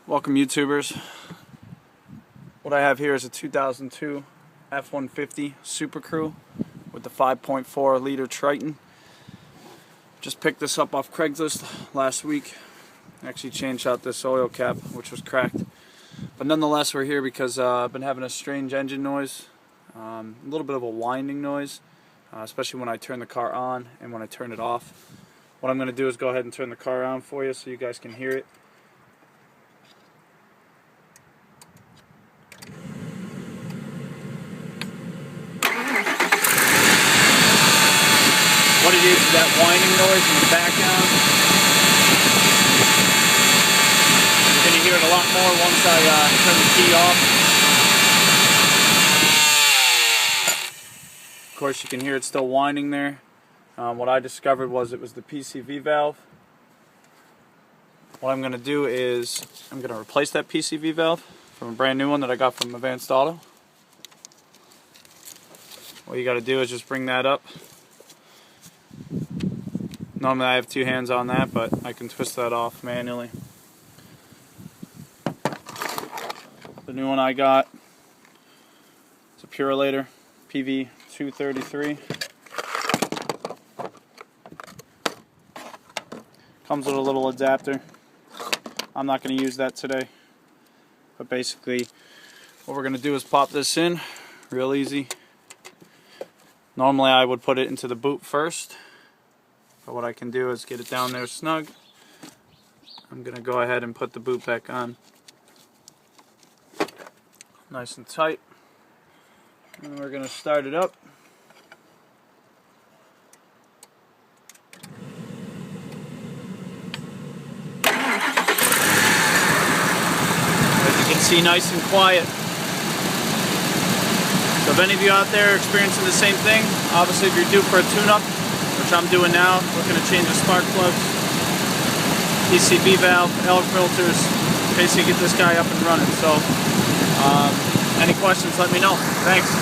Welcome YouTubers. What I have here is a 2002 F150 Super Crew with the 5.4 liter Triton. Just picked this up off Craigslist last week. Actually changed out this oil cap, which was cracked. But nonetheless, we're here because I've been having a strange engine noise. A little bit of a whining noise, especially when I turn the car on and when I turn it off. What I'm going to do is go ahead and turn the car on for you so you guys can hear it. What it is that whining noise in the background. You're going to hear it a lot more once I turn the key off. Of course, you can hear it still whining there. What I discovered was it was the PCV valve. What I'm going to do is I'm going to replace that PCV valve from a brand new one that I got from Advanced Auto. What you got to do is just bring that up. Normally I have two hands on that, but I can twist that off manually. The new one I got, it's a Purolator PV233. Comes with a little adapter. I'm not going to use that today, but basically what we're going to do is pop this in real easy. Normally I would put it into the boot first, but what I can do is get it down there snug. I'm going to go ahead and put the boot back on nice and tight, and we're going to start it up. See, nice and quiet. So if any of you out there are experiencing the same thing, obviously if you're due for a tune-up, which I'm doing now, looking to change the spark plugs, PCV valve, L filters, basically get this guy up and running. So any questions, let me know. Thanks.